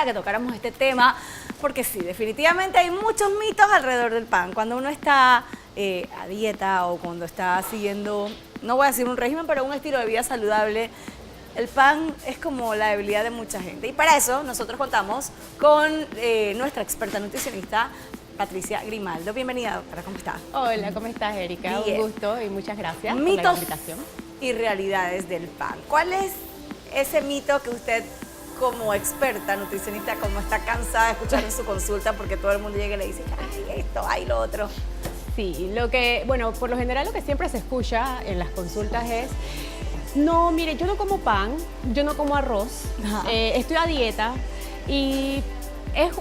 para que tocáramos este tema, porque sí, definitivamente hay muchos mitos alrededor del pan. Cuando uno está a dieta o cuando está siguiendo, no voy a decir un régimen, pero un estilo de vida saludable, el pan es como la debilidad de mucha gente. Y para eso nosotros contamos con nuestra experta nutricionista, Patricia Grimaldo. Bienvenida, doctora, ¿cómo está? Hola, ¿cómo estás, Erika? Bien. Un gusto y muchas gracias por Mitos la invitación. y realidades del pan. ¿Cuál es ese mito que usted, como experta nutricionista, como está cansada de escuchar en su consulta porque todo el mundo llega y le dice, ay, esto, ay, lo otro? Sí, bueno, por lo general lo que siempre se escucha en las consultas es, no, mire, yo no como pan, yo no como arroz, estoy a dieta y es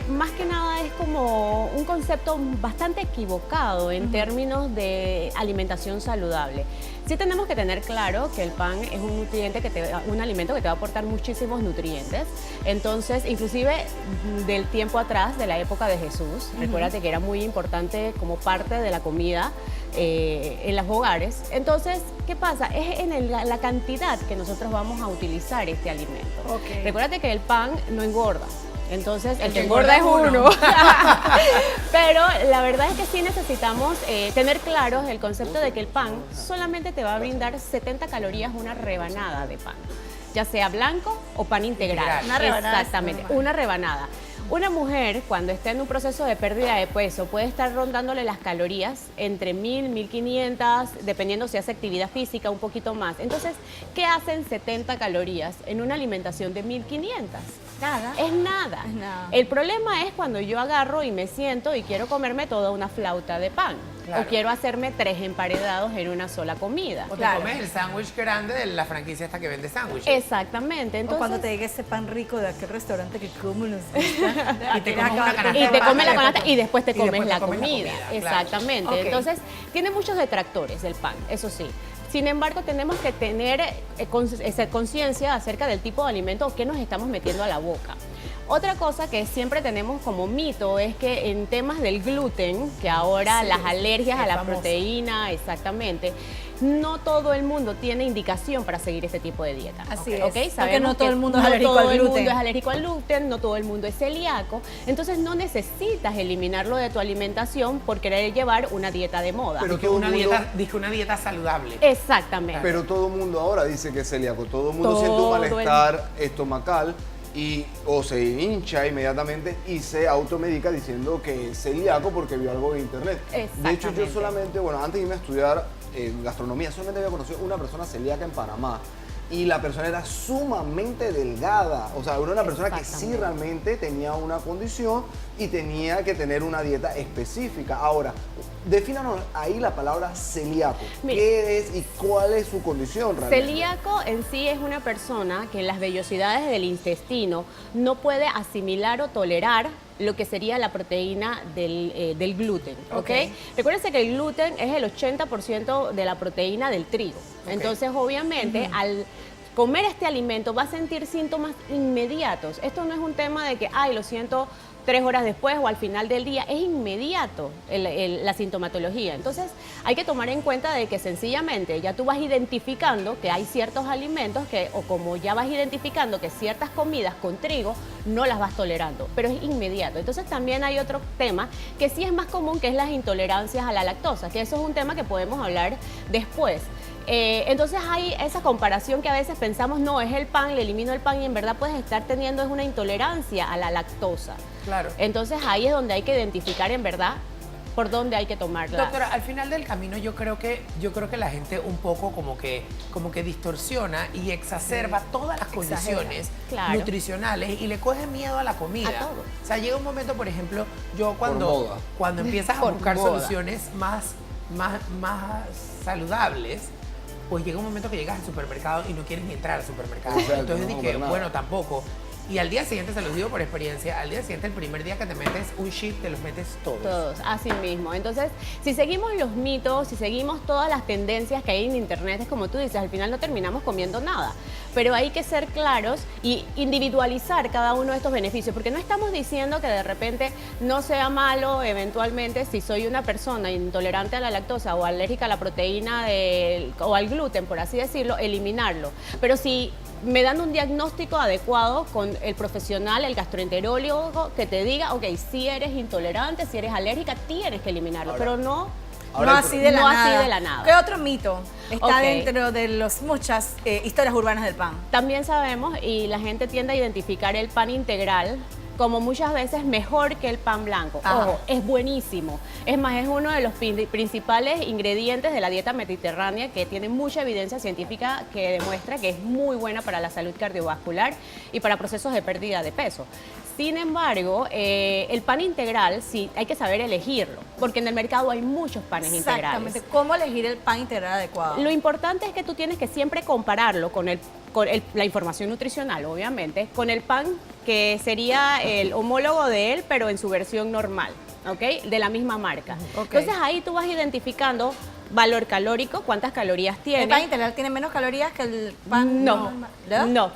más que nada es como un concepto bastante equivocado en términos de alimentación saludable. Sí tenemos que tener claro que el pan es un nutriente un alimento que te va a aportar muchísimos nutrientes. Entonces, inclusive del tiempo atrás, de la época de Jesús, recuérdate que era muy importante como parte de la comida en los hogares. Entonces, ¿qué pasa? Es en la cantidad que nosotros vamos a utilizar este alimento. Okay. Recuérdate que el pan no engorda. Entonces, el que engorda es uno. Pero la verdad es que sí necesitamos tener claro el concepto de que el pan solamente te va a brindar 70 calorías una rebanada de pan, ya sea blanco o pan integral. Una rebanada. Exactamente, una rebanada. Una mujer, cuando está en un proceso de pérdida de peso, puede estar rondándole las calorías entre 1000, 1500, dependiendo si hace actividad física, un poquito más. Entonces, ¿qué hacen 70 calorías en una alimentación de 1500? Nada. Es nada. Es nada. El problema es cuando yo agarro y me siento y quiero comerme toda una flauta de pan. Claro. O quiero hacerme 3 emparedados en una sola comida. O te Claro. comes el sándwich grande de la franquicia esta que vende sándwiches. Exactamente. O Entonces, cuando te llegue ese pan rico de aquel restaurante que como nos gusta. Y te comes una canasta y te de comes la pasta canasta y después te y después comes te la comes la comida. comida, claro. Exactamente. Ok. Entonces, tiene muchos detractores el pan, eso sí. Sin embargo, tenemos que tener conciencia acerca del tipo de alimento que nos estamos metiendo a la boca. Otra cosa que siempre tenemos como mito es que en temas del gluten, que ahora Sí, las alergias a es la famoso. proteína, exactamente, no todo el mundo tiene indicación para seguir este tipo de dieta. Así ¿Ok? es, porque Sabemos no todo que el mundo es no alérgico todo al el gluten. mundo es alérgico al gluten, no todo el mundo es celíaco, entonces no necesitas eliminarlo de tu alimentación por querer llevar una dieta de moda. Pero Dije todo una, el mundo- una dieta saludable. Exactamente. Pero todo el mundo ahora dice que es celíaco. Todo el mundo siente un Todo el- malestar estomacal o se hincha inmediatamente y se automedica diciendo que es celíaco porque vio algo en internet. De hecho, yo Exactamente. solamente, bueno, antes de irme a estudiar gastronomía, solamente había conocido una persona celíaca en Panamá. Y la persona era sumamente delgada. O sea, era una persona que sí Exactamente. realmente tenía una condición y tenía que tener una dieta específica. Ahora, defínanos ahí la palabra celíaco. Mira. ¿Qué es y cuál es su condición realmente? Celíaco en sí es una persona que en las vellosidades del intestino no puede asimilar o tolerar lo que sería la proteína del gluten, ¿ok? Ok. Recuérdense que el gluten es el 80% de la proteína del trigo. Entonces, obviamente, al comer este alimento va a sentir síntomas inmediatos. Esto no es un tema de que, ay, lo siento 3 horas después o al final del día, es inmediato la sintomatología. Entonces hay que tomar en cuenta de que sencillamente ya tú vas identificando que hay ciertos alimentos o como ya vas identificando que ciertas comidas con trigo no las vas tolerando, pero es inmediato. Entonces también hay otro tema que sí es más común, que es las intolerancias a la lactosa, que eso es un tema que podemos hablar después. Entonces hay esa comparación que a veces pensamos, no, es el pan, le elimino el pan y en verdad puedes estar teniendo es una intolerancia a la lactosa. Claro. Entonces ahí es donde hay que identificar en verdad por dónde hay que tomarla. Doctora, al final del camino yo creo que la gente un poco como que distorsiona y exacerba todas las condiciones Claro. nutricionales y le coge miedo a la comida. A todo. O sea, llega un momento, por ejemplo, yo moda. cuando empiezas a Por buscar moda. soluciones más saludables, pues llega un momento que llegas al supermercado y no quieres ni entrar al supermercado. Exacto, Entonces no dije, comer nada. bueno, tampoco. Y al día siguiente, se los digo por experiencia, al día siguiente, el primer día que te metes un chip, te los metes todos. Todos, así mismo. Entonces, si seguimos los mitos, si seguimos todas las tendencias que hay en internet, es como tú dices, al final no terminamos comiendo nada. Pero hay que ser claros y individualizar cada uno de estos beneficios, porque no estamos diciendo que de repente no sea malo eventualmente si soy una persona intolerante a la lactosa o alérgica a la proteína o al gluten, por así decirlo, eliminarlo. Pero si me dan un diagnóstico adecuado con el profesional, el gastroenterólogo, que te diga, ok, si eres intolerante, si eres alérgica, tienes que eliminarlo, Ahora, pero no No así de la no nada. así de la nada. ¿Qué otro mito está Ok. dentro de las muchas historias urbanas del pan? También sabemos, y la gente tiende a identificar el pan integral como muchas veces mejor que el pan blanco. Ajá. Ojo, es buenísimo. Es más, es uno de los principales ingredientes de la dieta mediterránea que tiene mucha evidencia científica que demuestra que es muy buena para la salud cardiovascular y para procesos de pérdida de peso. Sin embargo, el pan integral sí hay que saber elegirlo, porque en el mercado hay muchos panes Exactamente. integrales. ¿Cómo elegir el pan integral adecuado? Lo importante es que tú tienes que siempre compararlo con la información nutricional, obviamente, con el pan que sería el homólogo de él, pero en su versión normal, ¿ok? De la misma marca. Ok. Entonces ahí tú vas identificando valor calórico, cuántas calorías tiene. ¿El pan integral tiene menos calorías que el pan No, normal? ¿No? no.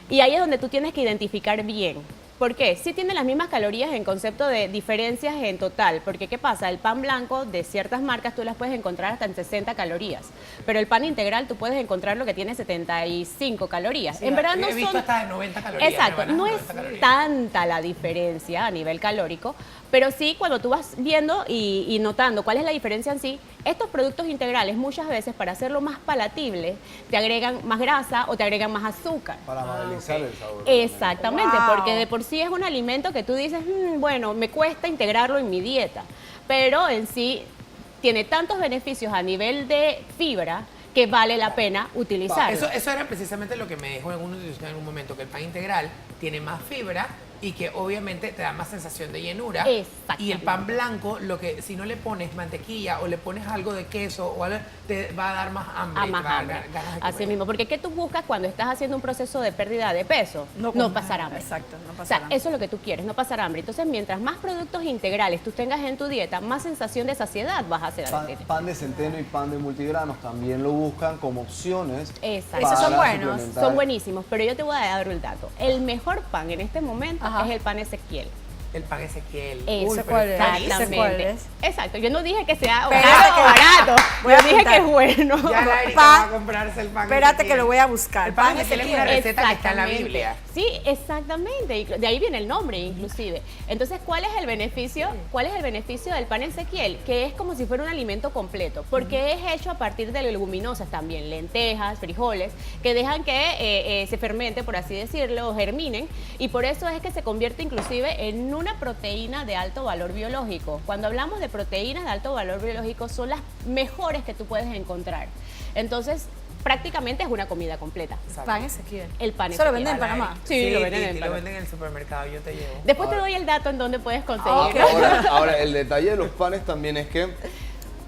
Y ahí es donde tú tienes que identificar bien. ¿Por qué? Sí tiene las mismas calorías en concepto de diferencias en total, porque ¿qué pasa? El pan blanco de ciertas marcas tú las puedes encontrar hasta en 60 calorías, pero el pan integral tú puedes encontrar lo que tiene 75 calorías. Sí, en verdad he no visto son... hasta de 90 calorías. Exacto, rebanadas no de es 90 calorías. tanta la diferencia a nivel calórico, pero sí cuando tú vas viendo y notando cuál es la diferencia en sí, estos productos integrales muchas veces para hacerlo más palatable te agregan más grasa o te agregan más azúcar. Para magnetizar el sabor. Exactamente, Wow. porque de por sí es un alimento que tú dices, bueno, me cuesta integrarlo en mi dieta, pero en sí tiene tantos beneficios a nivel de fibra que vale la pena utilizarlo. Eso era precisamente lo que me dijo en un nutricionista en un momento, que el pan integral tiene más fibra y que obviamente te da más sensación de llenura. Exactamente. Y el pan blanco, lo que si no le pones mantequilla o le pones algo de queso o algo, te va a dar más hambre. A y más te va a hambre. dar ganas de Así comer. mismo, porque ¿qué tú buscas cuando estás haciendo un proceso de pérdida de peso? No pasar hambre. Exacto, no O pasar sea, hambre. eso es lo que tú quieres, no pasar hambre. Entonces, mientras más productos integrales tú tengas en tu dieta, más sensación de saciedad vas a hacer. Pan de centeno y pan de multigranos también lo buscan como opciones. Exacto. Esos son para buenos, suplementar. Son buenísimos, pero yo te voy a dar el dato. El mejor pan en este momento Ajá. es el pan Ezequiel. El pan Ezequiel. Eso, Uy, pero ¿cuál es? carísimo. Ese cuál es. Exacto. Yo no dije que sea Espérate barato, barato. voy a Yo dije apuntar. que es bueno. Ya la Erika Pan- va a comprarse el pan Espérate Ezequiel. que lo voy a buscar. El pan Ezequiel es una receta que está en la Exactamente. Biblia. Sí, exactamente. De ahí viene el nombre, inclusive. Entonces, ¿cuál es el beneficio? ¿Cuál es el beneficio del pan Ezequiel? Que es como si fuera un alimento completo, porque es hecho a partir de leguminosas también, lentejas, frijoles, que dejan que se fermente, por así decirlo, o germinen, y por eso es que se convierte inclusive en una proteína de alto valor biológico. Cuando hablamos de proteínas de alto valor biológico, son las mejores que tú puedes encontrar. Entonces, prácticamente es una comida completa. Pan Ezequiel. El pan ¿Eso lo Ezequiel. venden en Panamá? Sí, lo venden en Lo Panamá. venden en el supermercado, yo te llevo. Después te doy el dato en donde puedes conseguir. Ahora, el detalle de los panes también es que,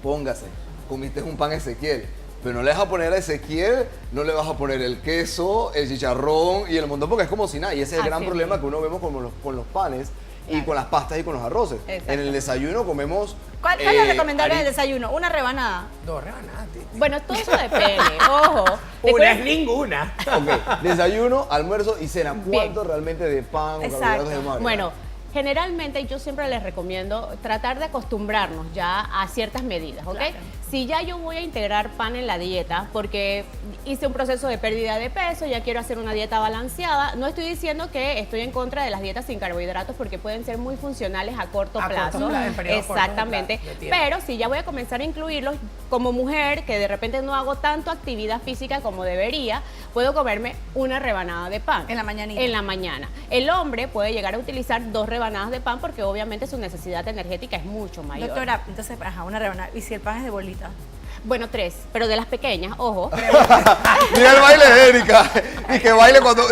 póngase, comiste un pan Ezequiel, pero no le vas a poner a Ezequiel, no le vas a poner el queso, el chicharrón y el montón, porque es como si nada. Y ese es el Así gran es. problema que uno vemos con los panes y con las pastas y con los arroces. Exacto. En el desayuno comemos... ¿Cuál es lo recomendable del harina- desayuno? Una rebanada. Dos rebanadas. Bueno, todo eso depende. Ojo. Una Recuerda- es ninguna. Ok, desayuno, almuerzo y cena. Bien. ¿Cuánto realmente de pan o Exacto. carbohidratos de mar? Bueno, generalmente yo siempre les recomiendo tratar de acostumbrarnos ya a ciertas medidas, ¿ok? Claro. Si ya yo voy a integrar pan en la dieta porque hice un proceso de pérdida de peso, ya quiero hacer una dieta balanceada, no estoy diciendo que estoy en contra de las dietas sin carbohidratos porque pueden ser muy funcionales a corto A corto plazo. plazo, en periodos cortos de Exactamente. plazo, de tiempo. Pero si ya voy a comenzar a incluirlos como mujer, que de repente no hago tanto actividad física como debería, puedo comerme una rebanada de pan. En la mañanita. En la mañana. El hombre puede llegar a utilizar 2 rebanadas de pan porque obviamente su necesidad energética es mucho mayor. Doctora, entonces, ajá, una rebanada. ¿Y si el pan es de bolita? Bueno, 3, pero de las pequeñas, ojo. Mira el baile de Erika. Y que baile cuando...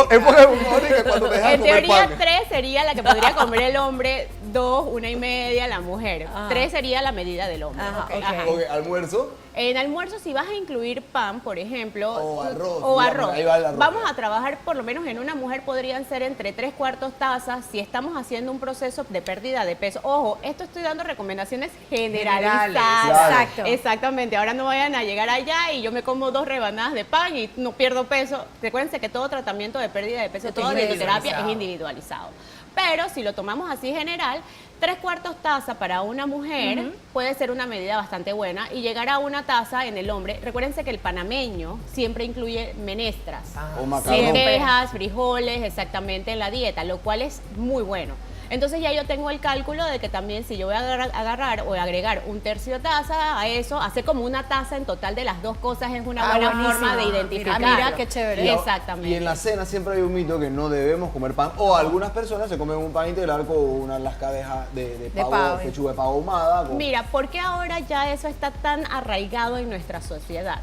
Enfoca un modo y que cuando te dejan En comer teoría, pan. 3 sería la que podría comer el hombre, 2, 1,5 la mujer. Ajá. 3 sería la medida del hombre. Ajá, ok. Ajá. Ok, almuerzo. En almuerzo, si vas a incluir pan, por ejemplo, O arroz, o digamos, arroz, ahí va el arroz. vamos a trabajar por lo menos en una mujer podrían ser entre 3/4 tazas si estamos haciendo un proceso de pérdida de peso. Ojo, esto estoy dando recomendaciones generalizadas. Claro. Exacto. Exactamente. Ahora no vayan a llegar allá y yo me como 2 rebanadas de pan y no pierdo peso. Recuérdense que todo tratamiento de pérdida de peso, Esto toda es dietoterapia es individualizado. individualizado. Pero si lo tomamos así general, 3/4 taza para una mujer puede ser una medida bastante buena y llegar a una taza en el hombre. Recuérdense que el panameño siempre incluye menestras, O macarrón. lentejas, frijoles, exactamente en la dieta, lo cual es muy bueno. Entonces ya yo tengo el cálculo de que también si yo voy a agarrar o agregar 1/3 taza a eso, hacer como una taza en total de las dos cosas es una buena buenísimo. forma de identificar. Mira qué chévere. Exactamente. Y en la cena siempre hay un mito que no debemos comer pan. O algunas personas se comen un pan integral con una lasca de pavo, pechuga de pavo ahumada. Mira, ¿por qué ahora ya eso está tan arraigado en nuestra sociedad?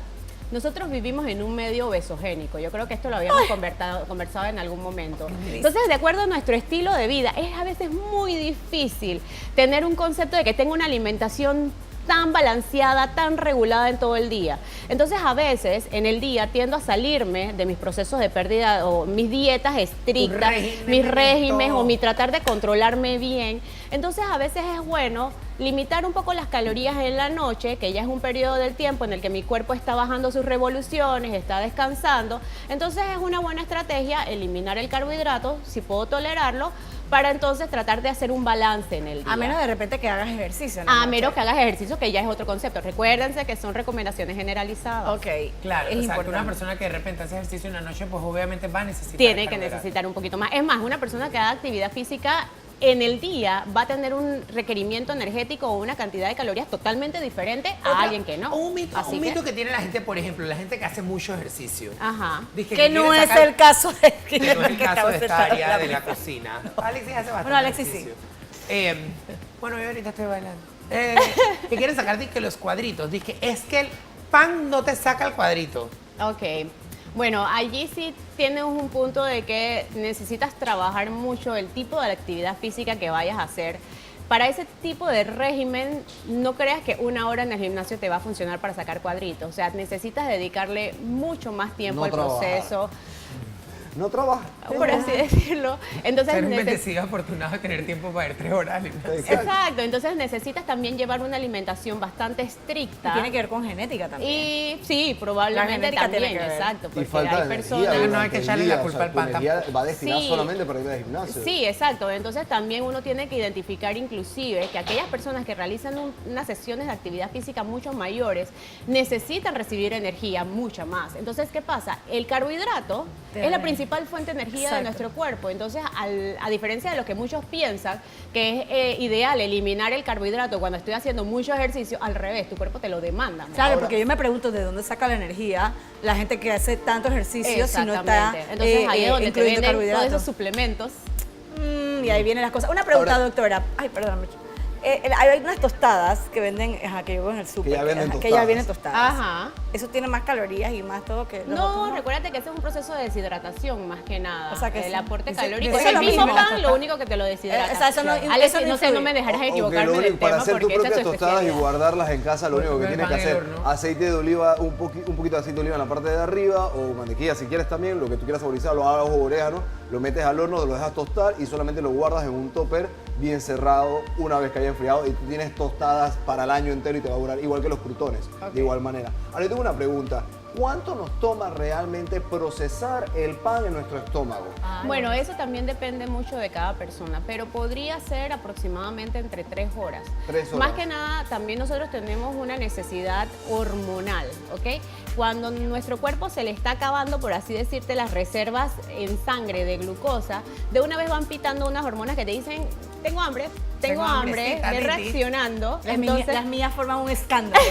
Nosotros vivimos en un medio obesogénico. Yo creo que esto lo habíamos conversado en algún momento. Entonces, de acuerdo a nuestro estilo de vida, es a veces muy difícil tener un concepto de que tenga una alimentación tan balanceada, tan regulada en todo el día. Entonces, a veces, en el día, tiendo a salirme de mis procesos de pérdida o mis dietas estrictas, mis regímenes o mi tratar de controlarme bien. Entonces, a veces es bueno limitar un poco las calorías en la noche, que ya es un periodo del tiempo en el que mi cuerpo está bajando sus revoluciones, está descansando. Entonces, es una buena estrategia eliminar el carbohidrato, si puedo tolerarlo, para entonces tratar de hacer un balance en el día. A menos de repente que hagas ejercicio. A menos que hagas ejercicio, que ya es otro concepto. Recuérdense que son recomendaciones generalizadas. Ok, Claro, es o sea, que importante. una persona que de repente hace ejercicio en la noche, pues obviamente va a necesitar Tiene que carbohidratos. necesitar un poquito más. Es más, una persona que haga actividad física en el día va a tener un requerimiento energético o una cantidad de calorías totalmente diferente a Otra- alguien que no. Un mito, Así un mito que tiene la gente, por ejemplo, la gente que hace mucho ejercicio. Ajá. Dice Que no quiere es sacar- el caso de que no es el caso de esta área de la película. cocina. Alexis hace bastante Bueno, Alexis sí. ejercicio. Bueno, yo ahorita estoy bailando. Que quieren sacar que los cuadritos. Dice es que el pan no te saca el cuadrito. Ok. Bueno, allí sí tienes un punto de que necesitas trabajar mucho el tipo de actividad física que vayas a hacer. Para ese tipo de régimen, no creas que 1 hora en el gimnasio te va a funcionar para sacar cuadritos. O sea, necesitas dedicarle mucho más tiempo No al trabajar. proceso, No trabaja. por así decirlo. Entonces, Ser un neces- bendecido afortunado de tener tiempo para ir 3 horas al gimnasio. Exacto, entonces necesitas también llevar una alimentación bastante estricta. Tiene que ver con genética también. Y sí, La probablemente genética tiene también, que ver. exacto, Y porque falta hay de personas... energía. No hay que durante el echarle día, la culpa o sea, al pan tu energía va destinada Sí. solamente para ir al gimnasio. Sí, exacto. Entonces también uno tiene que identificar inclusive que aquellas personas que realizan unas sesiones de actividad física mucho mayores necesitan recibir energía mucha más. Entonces, ¿qué pasa? El carbohidrato es la principal fuente de energía de Exacto. nuestro cuerpo. Entonces, a diferencia de lo que muchos piensan, que es ideal eliminar el carbohidrato cuando estoy haciendo mucho ejercicio, al revés, tu cuerpo te lo demanda. Claro, Ahora- porque yo me pregunto de dónde saca la energía la gente que hace tanto ejercicio si no está Exactamente. Entonces, ahí es donde te incluyendo venden todos carbohidratos. esos suplementos. Y ahí vienen las cosas. Una pregunta, Ahora- doctora. Ay, perdóname. Hay unas tostadas que venden, que yo veo en el súper. ya vienen que ya tostadas. vienen tostadas. Ajá. Eso tiene más calorías y más todo que los No, otros, recuérdate que ese es un proceso de deshidratación más que nada. O sea que el sí. aporte Dice- calórico. dice Es lo el mismo mismo. pan, lo único que te lo deshidrata. o sea, eso no- Alex, eso no no sé, no influye. me dejarás O que equivocarme lo del único, para tema hacer tu porque esa es propia tu tostadas y especialidad. guardarlas en casa, lo único que Porque tienes que van al hacer, horno. aceite de oliva, un poquito de aceite de oliva en la parte de arriba o mantequilla si quieres también, lo que tú quieras saborizar, lo hagas o orégano, lo metes al horno, lo dejas tostar y solamente lo guardas en un topper bien cerrado una vez que haya enfriado y tú tienes tostadas para el año entero y te va a durar igual que los crutones, de igual manera. Ahora yo tengo una pregunta, ¿cuánto nos toma realmente procesar el pan en nuestro estómago? Bueno, eso también depende mucho de cada persona, pero podría ser aproximadamente entre 3 horas. 3 horas. Más que nada, también nosotros tenemos una necesidad hormonal, ¿ok? Cuando nuestro cuerpo se le está acabando, por así decirte, las reservas en sangre de glucosa, de una vez van pitando unas hormonas que te dicen, tengo hambre, Tengo hambrecita, ve Titi. reaccionando. Las mías forman un escándalo.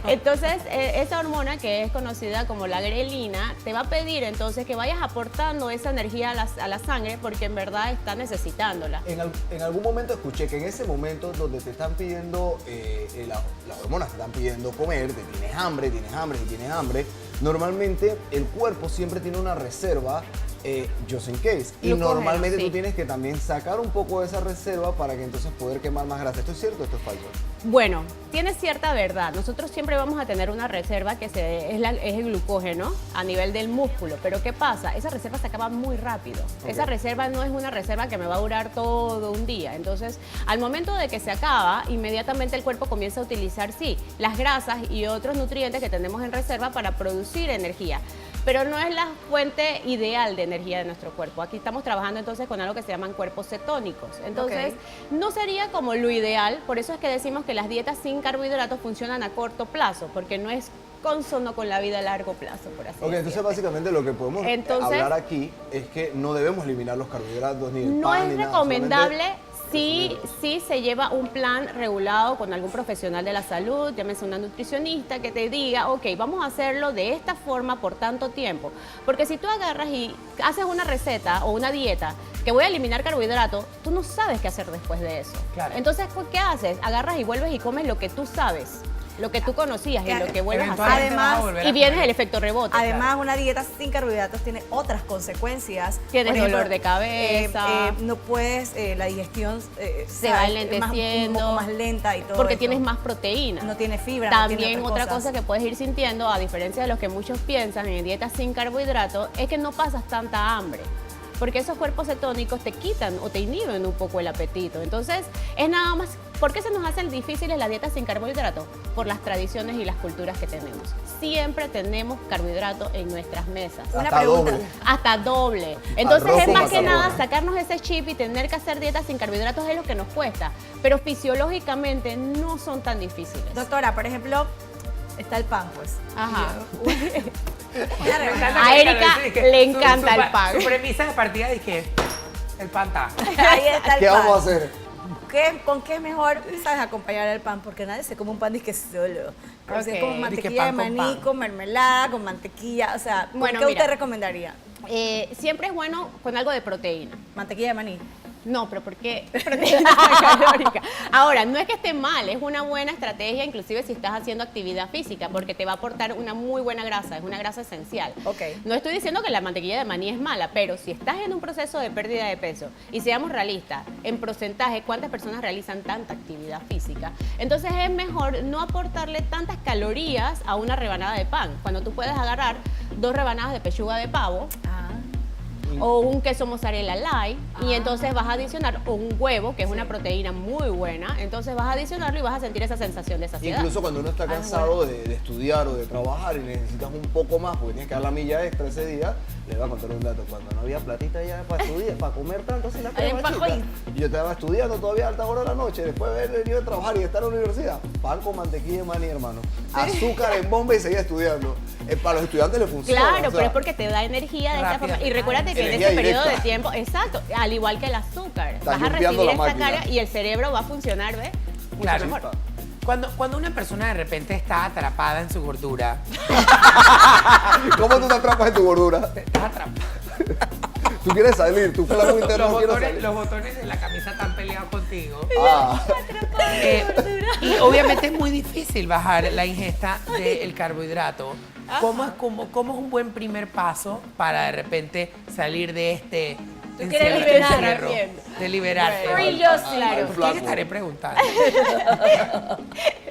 Entonces, esa hormona que es conocida como la grelina, te va a pedir entonces que vayas aportando esa energía a la sangre porque en verdad está necesitándola. En algún momento escuché que en ese momento donde te están pidiendo, las hormonas te están pidiendo comer, te tienes hambre, normalmente el cuerpo siempre tiene una reserva just in case. Y Glucógeno, normalmente sí. tú tienes que también sacar un poco de esa reserva para que entonces poder quemar más grasa. ¿Esto es cierto o esto es falso? Bueno, tiene cierta verdad. Nosotros siempre vamos a tener una reserva que es el glucógeno a nivel del músculo. Pero ¿qué pasa? Esa reserva se acaba muy rápido. Ok. Esa reserva no es una reserva que me va a durar todo un día. Entonces, al momento de que se acaba, inmediatamente el cuerpo comienza a utilizar, sí, las grasas y otros nutrientes que tenemos en reserva para producir energía. pero no es la fuente ideal de energía de nuestro cuerpo. Aquí estamos trabajando entonces con algo que se llaman cuerpos cetónicos. Entonces, no sería como lo ideal, por eso es que decimos que las dietas sin carbohidratos funcionan a corto plazo, porque no es consono con la vida a largo plazo, por así decirlo. Entonces básicamente lo que podemos hablar aquí es que no debemos eliminar los carbohidratos ni el no pan es ni nada, recomendable. solamente Sí se lleva un plan regulado con algún profesional de la salud, llámese una nutricionista que te diga, ok, vamos a hacerlo de esta forma por tanto tiempo. Porque si tú agarras y haces una receta o una dieta que voy a eliminar carbohidratos, tú no sabes qué hacer después de eso. Claro. Entonces, ¿qué haces? Agarras y vuelves y comes lo que tú sabes, lo que tú conocías y lo que vuelves a hacer. Eventualmente vas a Además, volver a Y vienes comer. el efecto rebote. Además, una dieta sin carbohidratos tiene otras consecuencias. Tienes Por ejemplo, dolor de cabeza. no puedes, la digestión Se va enlenteciendo. un poco más lenta y todo porque esto. tienes más proteína. No tiene fibra. no tiene También otras otra cosas. cosa que puedes ir sintiendo, a diferencia de lo que muchos piensan en dietas sin carbohidratos, es que no pasas tanta hambre. Porque esos cuerpos cetónicos te quitan o te inhiben un poco el apetito. Entonces, es nada más. ¿Por qué se nos hacen difíciles las dietas sin carbohidratos? Por las tradiciones y las culturas que tenemos. Siempre tenemos carbohidratos en nuestras mesas. Una Hasta pregunta. doble. Hasta doble. Entonces Arroz es con más que macarrones. nada sacarnos ese chip y tener que hacer dietas sin carbohidratos es lo que nos cuesta. Pero fisiológicamente no son tan difíciles. Doctora, por ejemplo, está el pan, pues. Ajá. Una Me rebanada. encanta A que Erika Carol dice que le encanta el pan. Su premisa de partida es que el pan está. Ahí está el ¿Qué pan. vamos a hacer? ¿Con qué es mejor, sabes, acompañar el pan? Porque nadie se come un pan disque solo. Pero si es Ok. con Disque mantequilla de pan con maní, pan. con mermelada, con mantequilla. O sea, Bueno, ¿qué mira. usted recomendaría? Siempre es bueno con algo de proteína. Mantequilla de maní. No, pero ¿por qué proteína calórica? Ahora, no es que esté mal, es una buena estrategia, inclusive si estás haciendo actividad física, porque te va a aportar una muy buena grasa, es una grasa esencial. Ok. No estoy diciendo que la mantequilla de maní es mala, pero si estás en un proceso de pérdida de peso, y seamos realistas, en porcentaje, ¿cuántas personas realizan tanta actividad física? Entonces es mejor no aportarle tantas calorías a una rebanada de pan, cuando tú puedes agarrar 2 rebanadas de pechuga de pavo, o un queso mozzarella light, y entonces vas a adicionar un huevo, que es una proteína muy buena, entonces vas a adicionarlo y vas a sentir esa sensación de saciedad. Incluso cuando uno está cansado de estudiar o de trabajar y necesitas un poco más porque tienes que dar la milla extra ese día, le voy a contar un dato. Cuando no había platita ya para estudiar, para comer tanto sin la Ahí crema en chica, Pajoy. y yo estaba estudiando todavía a alta hora de la noche, después de haber venido a trabajar y estar en la universidad, pan con mantequilla de maní, hermano. Azúcar en bomba y seguía estudiando. Para los estudiantes le funciona. Claro, o sea, pero es porque te da energía de esta Rápida. forma. Y recuérdate que en Energía ese periodo de directa. tiempo, exacto, al igual que el azúcar, Estás vas a limpiando recibir la esta máquina. carga y el cerebro va a funcionar, ¿ves? Mucho Claro. mejor. Cuando una persona de repente está atrapada en su gordura, ¿Cómo tú te atrapas en tu gordura? estás atrapada. Tú quieres salir, tu flaco interno no quiere salir. Los botones de la camisa están peleados contigo. Ah, Y obviamente es muy difícil bajar la ingesta del carbohidrato. ¿Cómo es un buen primer paso para de repente salir de este quieres encierro, liberar, de liberarte? Free yourself. al ¿Por flaco. qué estaré preguntando?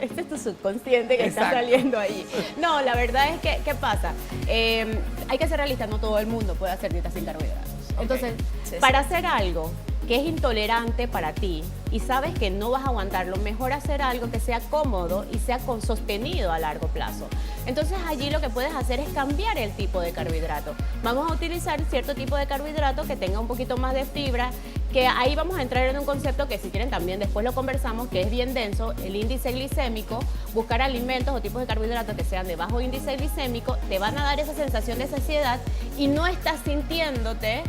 Este es tu subconsciente que está Exacto. saliendo ahí. No, la verdad es que, ¿qué pasa? Hay que ser realista, no todo el mundo puede hacer dieta sin carbohidratos. Entonces, Sí, para hacer algo que es intolerante para ti y sabes que no vas a aguantarlo, mejor hacer algo que sea cómodo y sea sostenido a largo plazo. Entonces allí lo que puedes hacer es cambiar el tipo de carbohidrato. Vamos a utilizar cierto tipo de carbohidrato que tenga un poquito más de fibra, que ahí vamos a entrar en un concepto que si quieren también después lo conversamos, que es bien denso, el índice glicémico. Buscar alimentos o tipos de carbohidratos que sean de bajo índice glicémico te van a dar esa sensación de saciedad y no estás sintiéndote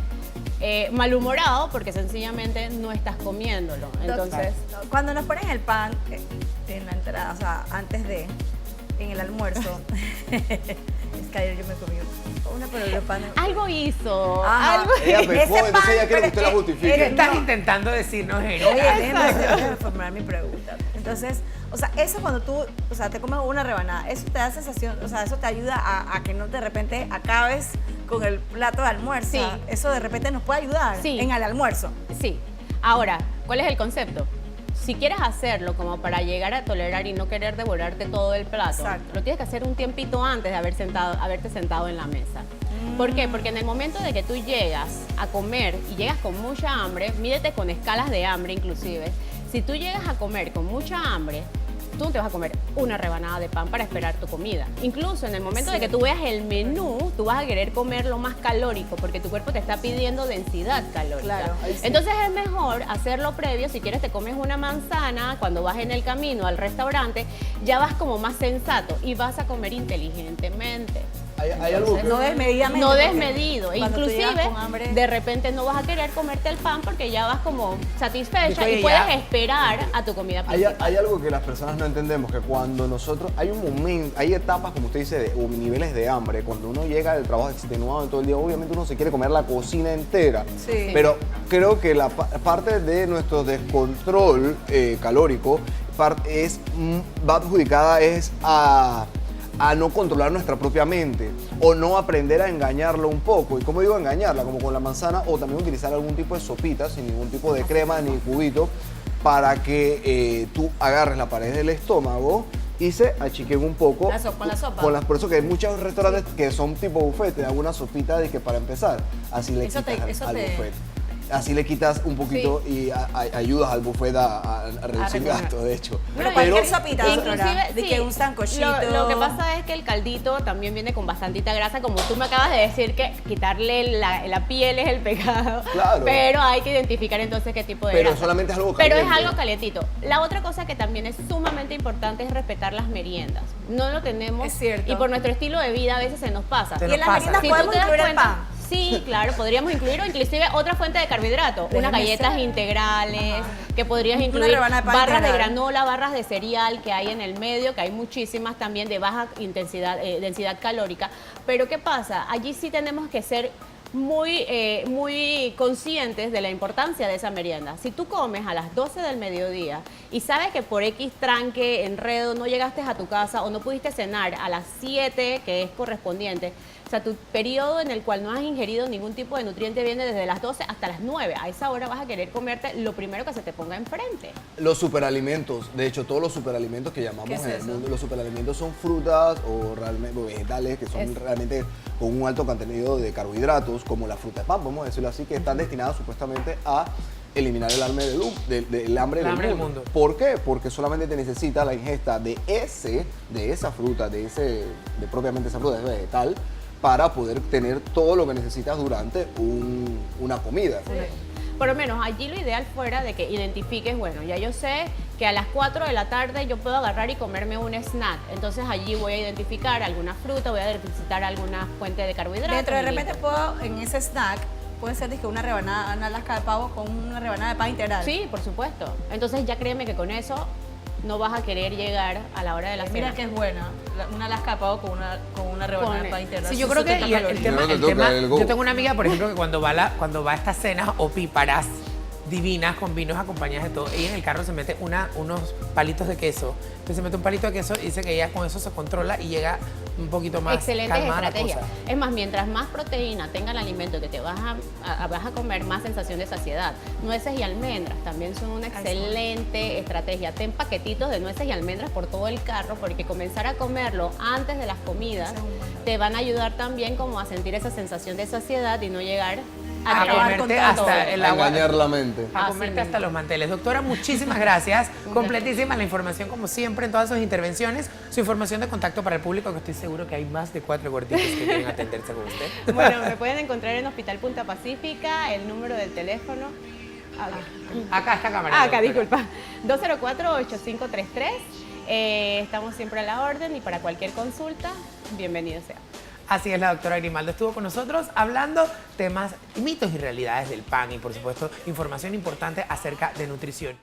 malhumorado porque sencillamente no estás comiéndolo. Entonces, Cuando nos ponen el pan en la entrada, o sea, en el almuerzo, es que ayer yo me comí una pero los panes. algo hizo. Ajá. Algo ella Ese pecó, entonces pan, ella quiere que pero usted la es- justifique. ¿Qué estás intentando decirnos, Erika? Oye, déjame formular mi pregunta. Entonces, o sea, eso cuando tú, o sea, te comes una rebanada, eso te da sensación, o sea, eso te ayuda a que no de repente acabes con el plato de almuerzo. Sí. Eso de repente nos puede ayudar Sí. en el almuerzo. Sí. Ahora, ¿cuál es el concepto? Si quieres hacerlo como para llegar a tolerar y no querer devorarte todo el plato, Exacto. lo tienes que hacer un tiempito antes de haberte sentado en la mesa. ¿Por qué? Porque en el momento de que tú llegas a comer y llegas con mucha hambre, mídete con escalas de hambre inclusive, si tú llegas a comer con mucha hambre, tú no te vas a comer una rebanada de pan para esperar tu comida. Incluso en el momento de que tú veas el menú, tú vas a querer comer lo más calórico porque tu cuerpo te está pidiendo densidad calórica. Claro, ahí sí. Entonces es mejor hacerlo previo. Si quieres te comes una manzana, cuando vas en el camino al restaurante, ya vas como más sensato y vas a comer inteligentemente. Hay algo que... No desmedidamente. No porque desmedido. cuando tú llegas Inclusive, con hambre- de repente no vas a querer comerte el pan porque ya vas como satisfecha Oye, y puedes ya. esperar a tu comida principal. Hay algo que las personas no entendemos, que cuando nosotros, hay un momento, hay etapas, como usted dice, o niveles de hambre. Cuando uno llega del trabajo extenuado todo el día, obviamente uno se quiere comer la cocina entera. Sí. Pero creo que la parte de nuestro descontrol calórico va adjudicada es a no controlar nuestra propia mente o no aprender a engañarlo un poco. ¿Y cómo digo engañarla? Como con la manzana, o también utilizar algún tipo de sopita sin ningún tipo de crema ni cubito para que tú agarres la pared del estómago y se achiquen un poco. Con la sopa. Por eso que hay muchos restaurantes que son tipo buffet, te dan una sopita de que para empezar. Así le Eso quitas eso al te- buffet. Así le quitas un poquito y ayudas al buffet a reducir regular. gastos, de hecho. Pero cualquier sopita, inclusive, doctora, de que un sancochito. Lo que pasa es que el caldito también viene con bastantita grasa, como tú me acabas de decir que quitarle la piel es el pecado. Claro. Pero hay que identificar entonces qué tipo de Pero grasa. solamente es algo Pero es caliente. algo calientito. La otra cosa que también es sumamente importante es respetar las meriendas. No lo tenemos. Es cierto. Y por nuestro estilo de vida a veces se nos pasa. Se Y nos en las pasa. meriendas Si tú podemos te das incluir el cuenta- pan. Sí, claro, podríamos incluir o inclusive otra fuente de carbohidrato, unas Déjeme galletas ser. integrales, que podrías Una incluir rebanada de pan barras de integral. granola, barras de cereal que hay en el medio, que hay muchísimas también de baja intensidad, densidad calórica. Pero ¿qué pasa? Allí sí tenemos que ser muy conscientes de la importancia de esa merienda. Si tú comes a las 12 del mediodía y sabes que por X tranque, enredo, no llegaste a tu casa o no pudiste cenar a las 7, que es correspondiente, o sea, tu periodo en el cual no has ingerido ningún tipo de nutriente viene desde las 12 hasta las 9. A esa hora vas a querer comerte lo primero que se te ponga enfrente. Los superalimentos, de hecho todos los superalimentos que llamamos ¿Qué es en el eso? mundo, los superalimentos son frutas o realmente vegetales que son realmente con un alto contenido de carbohidratos, como la fruta de pan, vamos a decirlo así, que están destinadas supuestamente a eliminar el hambre del hambre del mundo. ¿Por qué? Porque solamente te necesita la ingesta de esa fruta, de propiamente esa fruta, de ese vegetal, para poder tener todo lo que necesitas durante una comida. Por lo menos allí lo ideal fuera de que identifiques, bueno, ya yo sé que a las 4 de la tarde yo puedo agarrar y comerme un snack. Entonces allí voy a identificar alguna fruta, voy a identificar alguna fuente de carbohidratos. Dentro de y repente listo. puedo, en ese snack, puede ser dizque una rebanada, una lasca de pavo con una rebanada de pan integral. Sí, por supuesto. Entonces ya créeme que con eso no vas a querer llegar a la hora de la cena. Mira que es buena, una lasca de pavo con una rebanada de pan integral. Sí, yo creo que y el Yo tema, creo que el toca tema- el go. yo tengo una amiga, por ejemplo, que cuando va a estas cenas o píparas divinas con vinos acompañadas de todo, ella en el carro se mete unos palitos de queso. Entonces se mete un palito de queso y dice que ella con eso se controla y llega un poquito más Excelentes calmada la estrategias. cosa. Es más, mientras más proteína tenga el alimento que te vas a comer, más sensación de saciedad. Nueces y almendras también son una excelente estrategia. Ten paquetitos de nueces y almendras por todo el carro, porque comenzar a comerlo antes de las comidas te van a ayudar también como a sentir esa sensación de saciedad y no llegar A acabar con comerte todo. hasta el A agua. engañar la mente. A Así comerte mismo. hasta los manteles. Doctora, muchísimas gracias. Completísima la información, como siempre, en todas sus intervenciones. Su información de contacto para el público, que estoy seguro que hay más de 4 gorditos que quieren atenderse con usted. Bueno, me pueden encontrar en Hospital Punta Pacífica, el número del teléfono. Acá está cámara. Acá, doctora. disculpa. 204-8533. Estamos siempre a la orden y para cualquier consulta, bienvenido sea. Así es, la doctora Grimaldo estuvo con nosotros hablando temas, mitos y realidades del pan y, por supuesto, información importante acerca de nutrición.